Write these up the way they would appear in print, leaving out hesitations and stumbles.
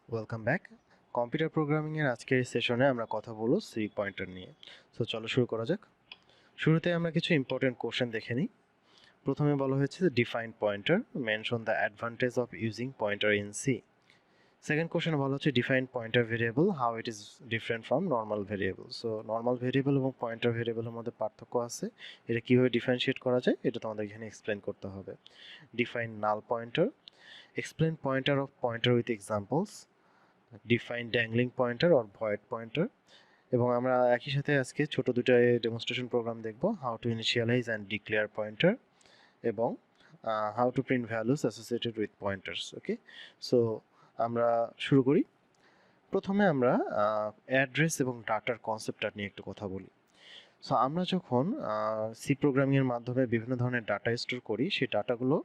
Welcome back. Computer programming এর আজকের এই সেশনে আমরা কথা বলবো সি পয়েন্টার নিয়ে। সো চলো শুরু করা যাক। শুরুতে আমরা কিছু ইম্পর্টেন্ট কোশ্চেন দেখে নিই। প্রথমে বলা হয়েছে যে define pointer, mention the advantage of using pointer in C. Second কোশ্চেনে বলা হচ্ছে define pointer variable, how it is different from normal variable. So normal variable এবং পয়েন্টার ভেরিয়েবলের মধ্যে পার্থক্য আছে, এটা কীভাবে ডিফারেন্সিয়েট করা যায় এটা তোমাদের এখানে এক্সপ্লেন করতে হবে। Define null pointer, explain pointer of pointer with examples, define dangling pointer or void pointer. এবং আমরা একই সাথে আজকে ছোট দুটো ডেমনস্ট্রেশন প্রোগ্রাম দেখব, how to initialize and declare pointer এবং how to print values associated with pointers. Okay, so আমরা শুরু করি। প্রথমে আমরা অ্যাড্রেস এবং ডাটার কনসেপ্টটা নিয়ে একটু কথা বলি। সো আমরা যখন সি প্রোগ্রামিংয়ের মাধ্যমে বিভিন্ন ধরনের ডাটা স্টোর করি, সেই ডাটাগুলো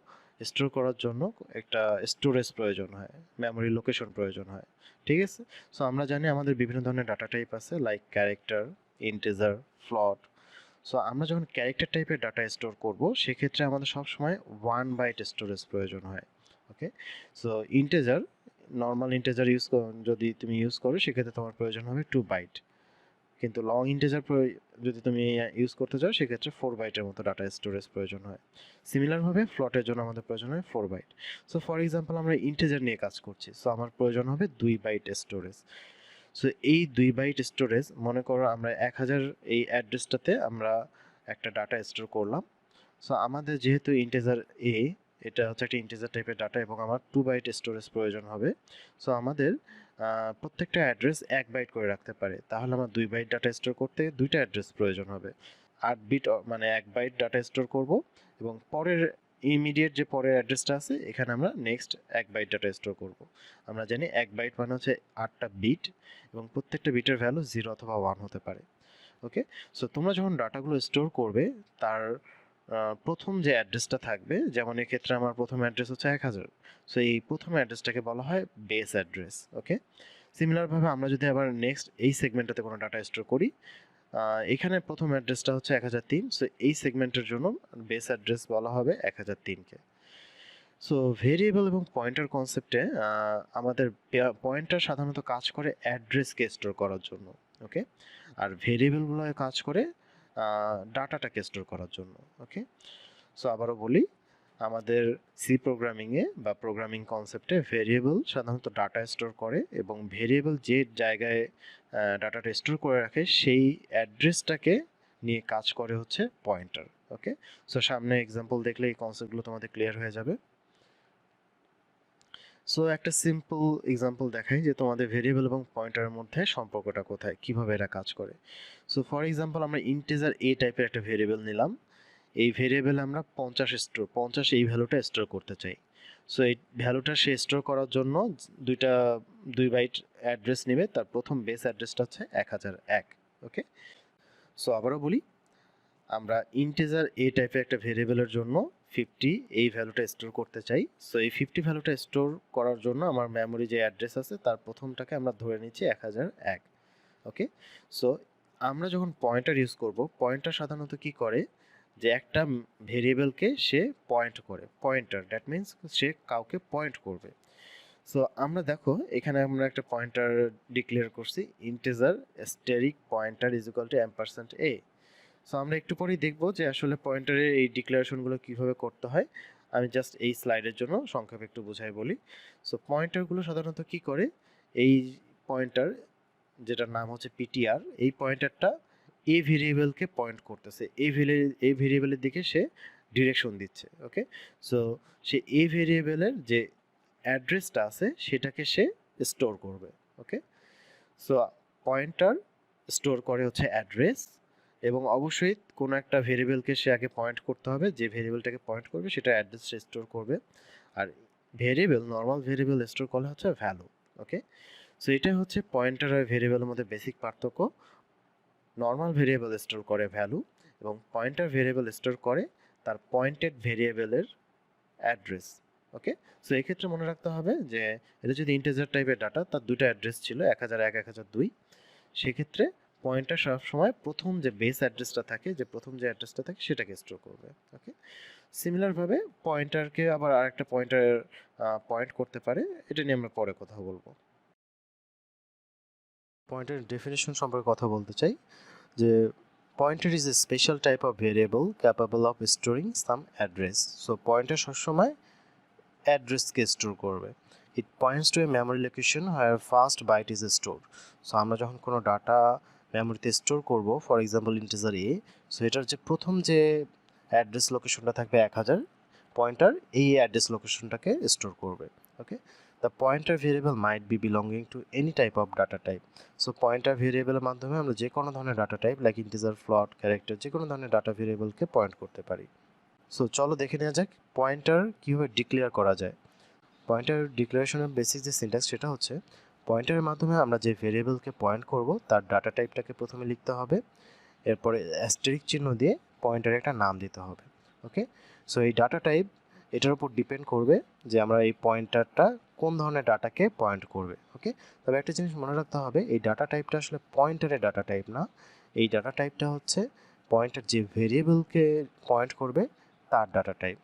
স্টোর করার জন্য একটা স্টোরেজ প্রয়োজন হয়, মেমোরি লোকেশন প্রয়োজন হয়। ঠিক আছে, সো আমরা জানি আমাদের বিভিন্ন ধরনের ডাটা টাইপ আছে, লাইক ক্যারেক্টার, ইন্টিজার, ফ্লট। সো আমরা যখন ক্যারেক্টার টাইপের ডাটা স্টোর করব, সেক্ষেত্রে আমাদের সবসময় 1 বাইট স্টোরেজ প্রয়োজন হয়। ওকে, সো ইন্টিজার, নর্মাল ইন্টিজার যদি তুমি ইউজ করো, সেক্ষেত্রে তোমার প্রয়োজন হবে 2 বাইট। কিন্তু লং ইন্টিজার যদি তুমি ইউজ করতে চাও, সেক্ষেত্রে 4 বাইটের মতো ডাটা স্টোরেজ প্রয়োজন হয়। সিমিলারভাবে ফ্লটের জন্য আমাদের প্রয়োজন হয় 4 বাইট। সো ফর এক্সাম্পল আমরা ইন্টিজার নিয়ে কাজ করছি, সো আমার প্রয়োজন হবে 2 বাইট স্টোরেজ। সো এই 2 বাইট স্টোরেজ, মনে করো আমরা 1000 এই অ্যাড্রেসটাতে আমরা একটা ডাটা স্টোর করলাম। সো আমাদের যেহেতু ইন্টিজার এ, এটা হচ্ছে একটা ইন্টিজার টাইপের ডাটা এবং আমার 2 বাইট স্টোরেজ প্রয়োজন হবে। সো আমাদের প্রত্যেকটা অ্যাড্রেস 1 বাইট করে রাখতে পারে, তাহলে আমার 2 বাইট ডাটা স্টোর করতে দুইটা অ্যাড্রেস প্রয়োজন হবে। 8 বিট মানে 1 বাইট ডাটা স্টোর করব, এবং পরের ইমিডিয়েট যে পরের অ্যাড্রেসটা আছে, এখানে আমরা নেক্সট 1 বাইট ডাটা স্টোর করব। আমরা জানি 1 বাইট মানে হচ্ছে 8টা বিট, এবং প্রত্যেকটা বিটের ভ্যালু 0 অথবা 1 হতে পারে। ওকে, সো তোমরা যখন ডাটাগুলো স্টোর করবে, তার প্রথম যে অ্যাড্রেসটা থাকবে, যেমন এক্ষেত্রে আমার প্রথম অ্যাড্রেস হচ্ছে 1000, সো এই প্রথম অ্যাড্রেসটাকে বলা হয় বেস অ্যাড্রেস। ওকে, সিমিলারভাবে আমরা যদি আবার নেক্সট এই সেগমেন্টটাতে কোনো ডাটা স্টোর করি, এখানে প্রথম অ্যাড্রেসটা হচ্ছে 1003, সো এই সেগমেন্টের জন্য বেস অ্যাড্রেস বলা হবে 1003কে। সো ভেরিয়েবল এবং পয়েন্টার কনসেপ্টে আমাদের পয়েন্টার সাধারণত কাজ করে অ্যাড্রেসকে স্টোর করার জন্য। ওকে, আর ভেরিয়েবলগুলো কাজ করে ডাটাটাকে স্টোর করার জন্য। ওকে, সো আবারও বলি, আমাদের সি প্রোগ্রামিংয়ে বা প্রোগ্রামিং কনসেপ্টে ভেরিয়েবল সাধারণত ডাটা স্টোর করে, এবং ভেরিয়েবল যে জায়গায় ডাটাটা স্টোর করে রাখে, সেই অ্যাড্রেসটাকে নিয়ে কাজ করে হচ্ছে পয়েন্টার। ওকে, সো সামনে এক্সাম্পল দেখলে এই কনসেপ্টগুলো তোমাদের ক্লিয়ার হয়ে যাবে। সো একটা সিম্পল এক্সাম্পল দেখাই যে তোমাদের ভেরিয়েবল এবং পয়েন্টারের মধ্যে সম্পর্কটা কোথায়, কিভাবে এরা কাজ করে। সো ফর এক্সাম্পল আমরা ইন্টিজার এ টাইপের একটা ভেরিয়েবল নিলাম। এই ভেরিয়েবলে আমরা 50 এই ভ্যালুটা স্টোর করতে চাই। সো এই ভ্যালুটা সে স্টোর করার জন্য দুইটা 2 বাইট অ্যাড্রেস নেবে। তার প্রথম বেস অ্যাড্রেসটা হচ্ছে 1001। ওকে, সো আবারও বলি, আমরা ইন্টিজার এ টাইপের একটা ভেরিয়েবলের জন্য 50 এই ভ্যালুটা স্টোর করতে চাই। সো এই 50 ভ্যালুটা স্টোর করার জন্য আমার মেমোরি যে অ্যাড্রেস আছে, তার প্রথমটাকে আমরা ধরে নিচ্ছি 1001। ওকে, সো আমরা যখন পয়েন্টার ইউজ করব, পয়েন্টার সাধারণত কি করে, যে একটা ভেরিয়েবলকে সে পয়েন্ট করে, পয়েন্টার দ্যাট মিন্স সে কাউকে পয়েন্ট করবে। সো আমরা দেখো, এখানে আমরা একটা পয়েন্টার ডিক্লেয়ার করছি, integer static pointer is equal to ampersand a. So আমরা একটু পরেই দেখব যে আসলে পয়েন্টারের এই ডিক্লারেশনগুলো কিভাবে করতে হয়। আমি জাস্ট এই স্লাইডের জন্য সংক্ষেপে একটু বুঝাই বলি। সো পয়েন্টারগুলো সাধারণত কি করে, এই পয়েন্টার যেটার নাম হচ্ছে পিটিআর, এই পয়েন্টারটা এ ভেরিয়েবলকে পয়েন্ট করতেছে, এই ভেরিয়েবলের দিকে সে ডিরেকশন দিচ্ছে। ওকে, সো সে এ ভেরিয়েবলের যে অ্যাড্রেসটা আছে, সেটাকে সে স্টোর করবে। ওকে, সো পয়েন্টার স্টোর করে হচ্ছে অ্যাড্রেস, এবং অবশ্যই কোনো একটা ভেরিয়েবলকে সে আগে পয়েন্ট করতে হবে, যে ভেরিয়েবলটাকে পয়েন্ট করবে সেটা অ্যাড্রেস স্টোর করবে। আর ভেরিয়েবল, নর্মাল ভেরিয়েবল স্টোর করলে হচ্ছে ভ্যালু। ওকে, সো এটা হচ্ছে পয়েন্টার আর ভেরিয়েবলের মধ্যে বেসিক পার্থক্য। নর্মাল ভেরিয়েবল স্টোর করে ভ্যালু, এবং পয়েন্টার ভেরিয়েবল স্টোর করে তার পয়েন্টেড ভেরিয়েবলের অ্যাড্রেস। ওকে, সো এক্ষেত্রে মনে রাখতে হবে যে এটা যদি ইন্টিজার টাইপের ডাটা, তার দুটো অ্যাড্রেস ছিল, 1001, 1002। সেক্ষেত্রে পয়েন্টার সবসময় প্রথম যে বেস অ্যাড্রেসটা থাকে, যে প্রথম যে অ্যাড্রেসটা থাকে, সেটাকে স্টোর করবে। ওকে, সিমিলারভাবে পয়েন্টারকে আবার আরেকটা পয়েন্টার পয়েন্ট করতে পারে, এটা নিয়ে আমরা পরে কথা বলবো। পয়েন্টারের ডেফিনেশন সম্পর্কে কথা বলতে চাই যে pointer is a special type of variable capable of storing some address. So pointer সবসময় অ্যাড্রেসকে স্টোর করবে। It points to a memory location where first byte is store. So আমরা যখন কোনো ডাটা মেমোরিতে স্টোর করব, for example integer a, so এটার যে প্রথম যে অ্যাড্রেস লোকেশনটা থাকবে 1000, পয়েন্টার এই অ্যাড্রেস লোকেশনটাকে স্টোর করবে। Okay, the pointer variable might be belonging to any type of data type. So pointer ভেরিয়েবলের মাধ্যমে আমরা যে কোনো ধরনের data type like integer, float, character, যে কোনো ধরনের ডাটা ভেরিয়েবলকে পয়েন্ট করতে পারি। সো চলো দেখে নেওয়া যাক পয়েন্টার কীভাবে ডিক্লেয়ার করা যায়। পয়েন্টার ডিক্লারেশনের বেসিক যে সিনট্যাক্স সেটা হচ্ছে, পয়েন্টারের মাধ্যমে আমরা যে ভেরিয়েবলকে পয়েন্ট করব তার ডাটা টাইপটাকে প্রথমে লিখতে হবে, এরপরে অ্যাস্টেরিক চিহ্ন দিয়ে পয়েন্টারে একটা নাম দিতে হবে। ওকে, সো এই ডাটা টাইপ এটার উপর ডিপেন্ড করবে যে আমরা এই পয়েন্টারটা কোন ধরনের ডাটাকে পয়েন্ট করবে। ওকে, তবে একটা জিনিস মনে রাখতে হবে, এই ডাটা টাইপটা আসলে পয়েন্টারের ডাটা টাইপ না, এই ডাটা টাইপটা হচ্ছে পয়েন্টার যে ভেরিয়েবলকে পয়েন্ট করবে তার ডাটা টাইপ।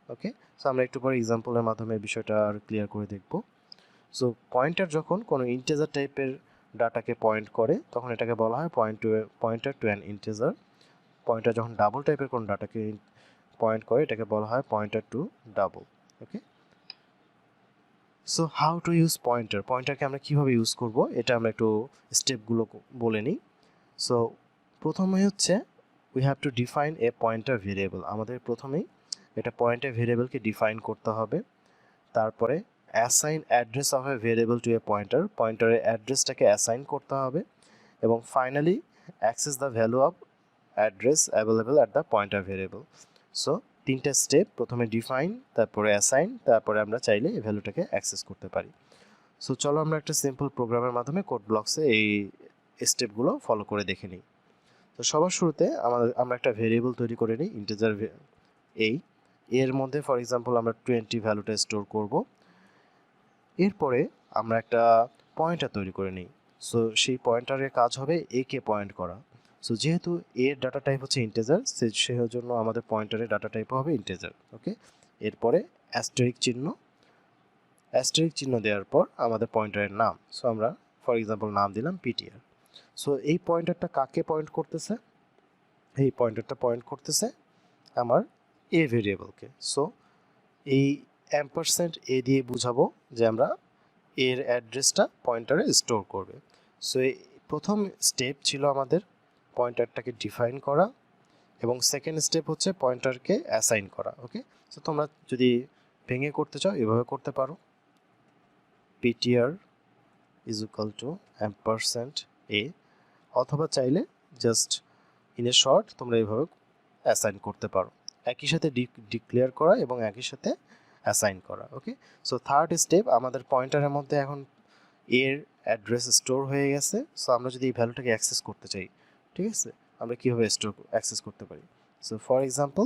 ওকে, সো আমরা একটু পরে এক্সাম্পলের মাধ্যমে বিষয়টা আর ক্লিয়ার করে দেখব। সো পয়েন্টার যখন কোনো ইন্টিজার টাইপের ডাটাকে পয়েন্ট করে তখন এটাকে বলা হয় pointer to an integer. Pointer যখন ডাবল টাইপের কোনো ডাটাকে পয়েন্ট করে এটাকে বলা হয় pointer to double. Okay, so how to use pointer, পয়েন্টারকে আমরা কীভাবে ইউজ করব এটা আমরা একটু স্টেপগুলো বলে নিই। সো প্রথমে হচ্ছে we have to define a pointer variable. আমাদের প্রথমেই এটা পয়েন্টার ভেরিয়েবলকে ডিফাইন করতে হবে। তারপরে assign address of a variable to a pointer, পয়েন্টারের অ্যাড্রেসটাকে অ্যাসাইন করতে হবে। এবং finally access the value of address available at the pointer variable. So তিনটে স্টেপ, প্রথমে ডিফাইন, তারপরে অ্যাসাইন, তারপরে আমরা চাইলে এই ভ্যালুটাকে অ্যাক্সেস করতে পারি। সো চলো আমরা একটা সিম্পল প্রোগ্রামের মাধ্যমে কোড ব্লকসে এই স্টেপগুলো ফলো করে দেখে নিই। তো সবার শুরুতে আমরা একটা ভেরিয়েবল তৈরি করে নিই ইন্টিজার এর মধ্যে ফর এক্সাম্পল আমরা 20 ভ্যালুটা স্টোর করব। এরপরে আমরা একটা পয়েন্টার তৈরি করে নিই। সো সেই পয়েন্টারের কাজ হবে এ কে পয়েন্ট করা। সো যেহেতু এর ডাটা টাইপ হচ্ছে ইন্টিজার, সেই জন্য আমাদের পয়েন্টারের ডাটা টাইপও হবে ইন্টিজার। ওকে, এরপরে অ্যাস্টেরিক চিহ্ন দেওয়ার পর আমাদের পয়েন্টারের নাম। সো আমরা ফর এক্সাম্পল নাম দিলাম পিটিআর। সো এই পয়েন্টারটা কাকে পয়েন্ট করতেছে? এই পয়েন্টারটা পয়েন্ট করতেছে আমার এ ভেরিয়েবলকে। সো এই অ্যাম্পারস্যান্ড এ দিয়ে বুঝাবো যে আমরা এর অ্যাড্রেসটা পয়েন্টারে স্টোর করবে। সো এই প্রথম স্টেপ ছিল আমাদের পয়েন্টারটাকে ডিফাইন করা, এবং সেকেন্ড স্টেপ হচ্ছে পয়েন্টারকে অ্যাসাইন করা। ওকে, সো তোমরা যদি ভেঙে করতে চাও এভাবে করতে পারো, PTR is equal to ampersand a, অথবা চাইলে জাস্ট ইন এ শর্ট তোমরা এইভাবে অ্যাসাইন করতে পারো, একই সাথে ডিক্লেয়ার করা এবং একই সাথে অ্যাসাইন করা। ওকে, সো থার্ড স্টেপ, আমাদের পয়েন্টারের মধ্যে এখন এর অ্যাড্রেস স্টোর হয়ে গেছে। সো আমরা যদি এই ভ্যালুটাকে অ্যাক্সেস করতে চাই, ঠিক আছে, আমরা কীভাবে অ্যাক্সেস করতে পারি? সো ফর এক্সাম্পল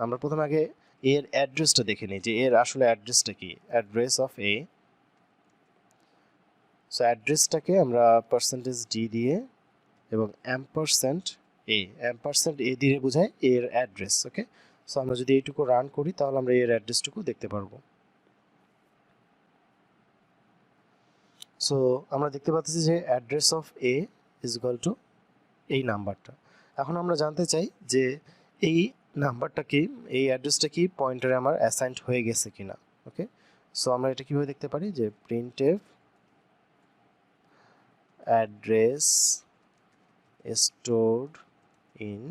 আমরা প্রথমে আগে এর অ্যাড্রেসটা দেখে নিই যে এর আসলে অ্যাড্রেসটা কি, অ্যাড্রেস অফ এ। সো অ্যাড্রেসটাকে আমরা %d দিয়ে এবং অ্যাম্পারস্যান্ড এ দিয়ে বোঝায় এর অ্যাড্রেস। ওকে, সো আমরা যদি এইটুকু রান করি তাহলে আমরা এর অ্যাড্রেসটুকু দেখতে পারবো। সো আমরা দেখতে পাচ্ছি যে address of A is equal two এই নাম্বারটা। এখন আমরা জানতে চাই যে এই নাম্বারটা কি, এই অ্যাড্রেসটা কি পয়েন্টারে আমার অ্যাসাইন্ড হয়ে গেছে কিনা। ওকে, সো আমরা এটা কীভাবে দেখতে পারি যে printf address stored in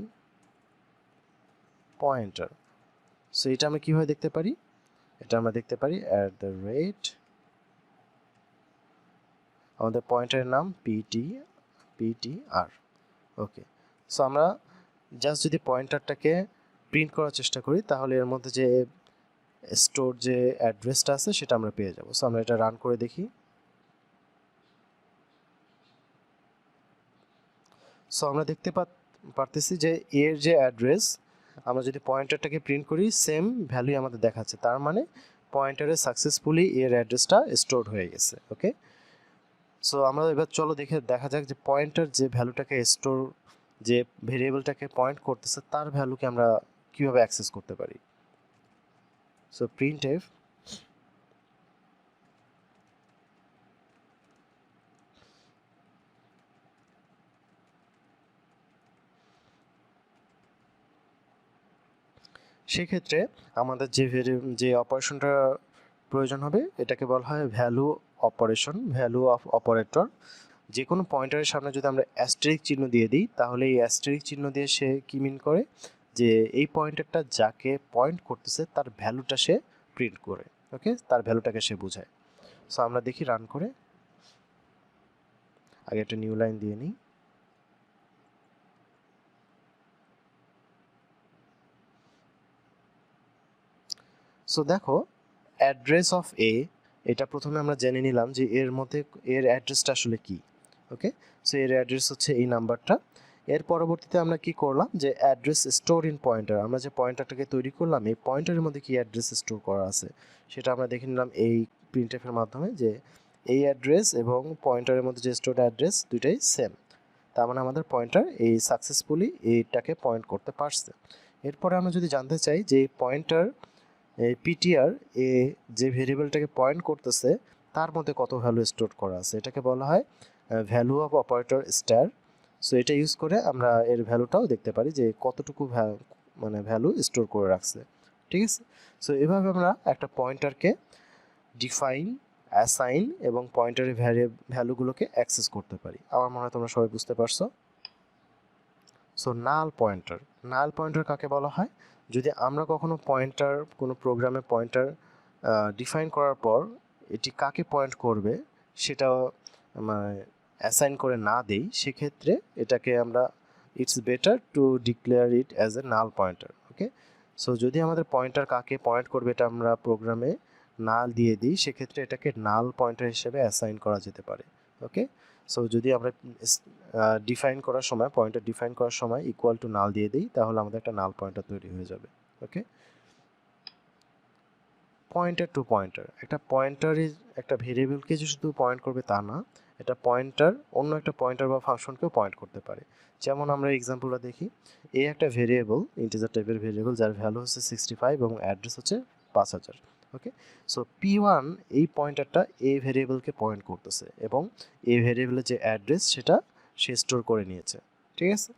pointer। So এটা আমরা কিভাবে দেখতে পারি? এটা আমরা দেখতে পারি আমাদের পয়েন্টারের নাম ptr। ওকে, সো আমরা জাস্ট যদি পয়েন্টারটাকে প্রিন্ট করার চেষ্টা করি তাহলে এর মধ্যে যে স্টোর যে অ্যাড্রেসটা আছে সেটা আমরা পেয়ে যাব। সো আমরা এটা রান করে দেখি। সো আমরা দেখতে পারতেছি যে এর যে অ্যাড্রেস, আমরা যদি পয়েন্টারটাকে প্রিন্ট করি সেম ভ্যালুই আমাদের দেখাচ্ছে, তার মানে পয়েন্টারে সাকসেসফুলি এর অ্যাড্রেসটা স্টোর হয়ে গেছে। ওকে, সো আমরা এবার চলো দেখা যাক যে পয়েন্টার যে ভ্যালুটাকে স্টোর, যে ভেরিয়েবলটাকে পয়েন্ট করতেছে তার ভ্যালুকে আমরা কীভাবে অ্যাক্সেস করতে পারি। সো প্রিন্টএফ সেক্ষেত্রে আমাদের যে অপারেশনটা প্রয়োজন হবে এটাকে বলা হয় value operation, value of operator. যে কোনো পয়েন্টারের সামনে যদি আমরা অ্যাস্টেরিক চিহ্ন দিয়ে দিই তাহলে এই অ্যাস্টেরিক চিহ্ন দিয়ে সে কি মিন করে যে এই পয়েন্টারটা যাকে পয়েন্ট করতেছে তার ভ্যালুটা সে প্রিন্ট করে, ওকে, তার ভ্যালুটাকে সে বোঝায়। সো আমরা দেখি রান করে, আগে একটা নিউ লাইন দিয়ে নিই। সো দেখো অ্যাড্রেস অফ এ, এটা প্রথমে আমরা জেনে নিলাম যে এর মধ্যে এর অ্যাড্রেসটা আসলে কি, ওকে। সো এর অ্যাড্রেস হচ্ছে এই নাম্বারটা। এর পরবর্তীতে আমরা কি করলাম যে অ্যাড্রেস স্টোর ইন পয়েন্টার, আমরা যে পয়েন্টারটাকে তৈরি করলাম এই পয়েন্টারের মধ্যে কি অ্যাড্রেস স্টোর করা আছে সেটা আমরা দেখে নিলাম এই প্রিন্টএফের মাধ্যমে যে এই অ্যাড্রেস এবং পয়েন্টারের মধ্যে যে স্টোর অ্যাড্রেস দুইটাই সেম। তার মানে আমাদের পয়েন্টার এই সাকসেসফুলি এইটাকে পয়েন্ট করতে পারছে। এরপরে আমরা যদি জানতে চাই যে পয়েন্টার এই পিটিআর এ যে ভেরিয়েবলটাকে পয়েন্ট করতেছে তার মধ্যে কত ভ্যালু স্টোর করা আছে, এটাকে বলা হয় value of operator star. So এটা ইউজ করে আমরা এর ভ্যালুটাও দেখতে পারি যে কতটুকু মানে ভ্যালু স্টোর করে রাখছে, ঠিক আছে। সো এভাবে আমরা একটা পয়েন্টারকে ডিফাইন, অ্যাসাইন এবং পয়েন্টারের ভ্যালুগুলোকে অ্যাক্সেস করতে পারি। আমার মনে হয় তোমরা সবাই বুঝতে পারছো। সো নাল পয়েন্টার, নাল পয়েন্টার কাকে বলা হয়? যদি আমরা কখনো পয়েন্টার কোনো প্রোগ্রামে পয়েন্টার ডিফাইন করার পর এটি কাকে পয়েন্ট করবে সেটা মানে অ্যাসাইন করে না দেই, সেক্ষেত্রে এটাকে আমরা it's better to declare it as a null pointer, okay. So যদি আমাদের পয়েন্টার কাকে পয়েন্ট করবে এটা আমরা প্রোগ্রামে নাল দিয়ে দিই সেক্ষেত্রে এটাকে নাল পয়েন্টার হিসেবে অ্যাসাইন করা যেতে পারে, ওকে। সো যদি আমরা ডিফাইন করার সময় পয়েন্টার ডিফাইন করার সময় ইকুয়াল টু নাল দিয়ে দিই তাহলে আমাদের একটা নাল পয়েন্টার তৈরি হয়ে যাবে, ওকে। পয়েন্টার টু পয়েন্টার, একটা পয়েন্টারই একটা ভেরিয়েবলকে যে শুধু পয়েন্ট করবে তা না, এটা পয়েন্টার অন্য একটা পয়েন্টার বা ফাংশনকেও পয়েন্ট করতে পারে। যেমন আমরা এক্সাম্পলটা দেখি, এ একটা ভেরিয়েবল, ইন্টিজার টাইপের ভেরিয়েবল যার ভ্যালু হচ্ছে 65 এবং অ্যাড্রেস হচ্ছে 5000, ওকে। সো P1 এই পয়েন্টারটা এ ভেরিয়েবলকে পয়েন্ট করতেছে এবং এ ভেরিয়েবলের যে অ্যাড্রেস সেটা সে স্টোর করে নিয়েছে, ঠিক আছে।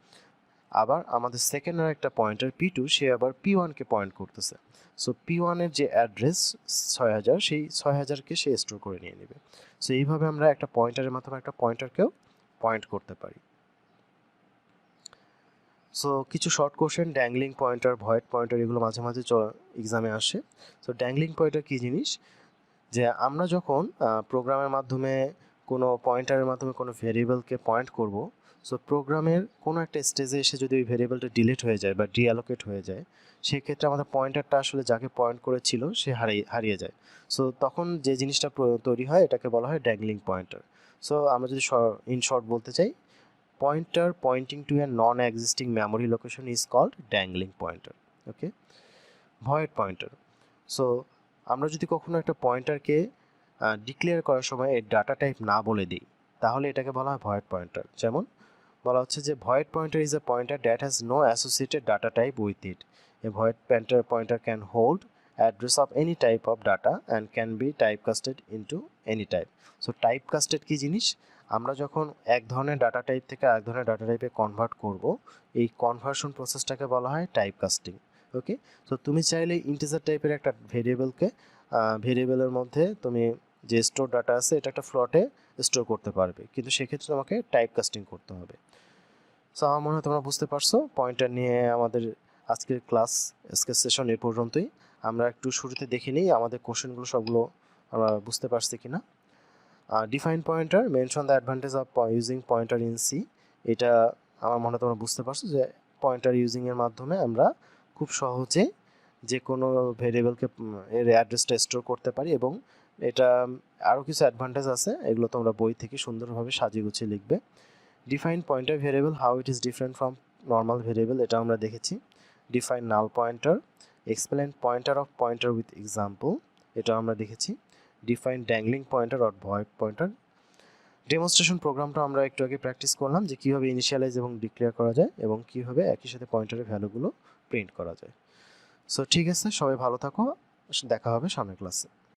আবার আমাদের সেকেন্ড আর একটা পয়েন্টার P2 সে আবার P1কে পয়েন্ট করতেছে। সো P1 এর যে অ্যাড্রেস 6000 সেই 6000কে সে স্টোর করে নিয়ে নেবে। সো এইভাবে আমরা একটা পয়েন্টারের মাধ্যমে একটা পয়েন্টারকেও পয়েন্ট করতে পারি। সো কিছু short question, dangling pointer, void pointer, এগুলো মাঝে মাঝে এক্সামে আসে। সো ড্যাংলিং পয়েন্টার কী জিনিস, যে আমরা যখন প্রোগ্রামের মাধ্যমে কোনো পয়েন্টারের মাধ্যমে কোনো ভেরিয়েবলকে পয়েন্ট করব, সো প্রোগ্রামের কোনো একটা স্টেজে এসে যদি ওই ভেরিয়েবলটা ডিলিট হয়ে যায় বা ডিঅ্যালোকেট হয়ে যায় সেক্ষেত্রে আমাদের পয়েন্টারটা আসলে যাকে পয়েন্ট করেছিল সে হারিয়ে যায়। সো তখন যে জিনিসটা তৈরি হয় এটাকে বলা হয় ড্যাংলিং পয়েন্টার। সো আমরা যদি ইন শর্ট বলতে চাই, pointer pointing to a non existing memory location is called dangling pointer, okay. Void pointer, so আমরা যদি কখনো একটা পয়েন্টারকে ডিক্লেয়ার করার সময় এর ডাটা টাইপ না বলে দিই তাহলে এটাকে বলা হয় ভয়েড পয়েন্টার। যেমন বলা হচ্ছে যে void pointer is a pointer that has no associated data type with it. A void pointer can hold address of any type of data and can be type casted into any type. So type casted কী জিনিস, আমরা যখন এক ধরনের data type থেকে আরেক ধরনের data টাইপে কনভার্ট করব এই কনভার্সন প্রসেসটাকে বলা হয় টাইপ কাস্টিং, ওকে। তো তুমি চাইলে ইন্টিজার টাইপের একটা ভেরিয়েবলের মধ্যে তুমি যে স্টোর ডাটা আছে এটা একটা ফ্লটে স্টোর করতে পারবে, কিন্তু সেক্ষেত্রে তোমাকে টাইপ কাস্টিং করতে হবে। সো আমার মনে হয় তোমরা বুঝতে পারছো পয়েন্টার নিয়ে আমাদের আজকের সেশন এ পর্যন্তই। আমরা একটু শুরুতে দেখে নিই আমাদের কোশ্চেনগুলো সবগুলো আমরা বুঝতে পারছি কিনা। Define pointer, mention the advantage of using pointer in C. এটা আমার মনে হয় তোমরা বুঝতে পারছো যে পয়েন্টার ইউজিংয়ের মাধ্যমে আমরা খুব সহজে যে কোনো ভেরিয়েবলকে এর অ্যাড্রেসটা স্টোর করতে পারি এবং এটা আরও কিছু অ্যাডভান্টেজ আছে, এগুলো তোমরা বই থেকে সুন্দরভাবে সাজিয়ে গুছিয়ে লিখবে। Define pointer variable, how it is different from normal variable, এটা আমরা দেখেছি। Define null pointer, explain pointer of pointer with example, এটা আমরা দেখেছি। Define dangling pointer or void pointer. Demonstration প্রোগ্রামটা আমরা একটু আগে প্র্যাকটিস করলাম যে কীভাবে ইনিশিয়ালাইজ এবং ডিক্লেয়ার করা যায় এবং কীভাবে একই সাথে পয়েন্টারের ভ্যালুগুলো প্রিন্ট করা যায়। সো ঠিক আছে, সবাই ভালো থাকো, দেখা হবে সামনের ক্লাসে।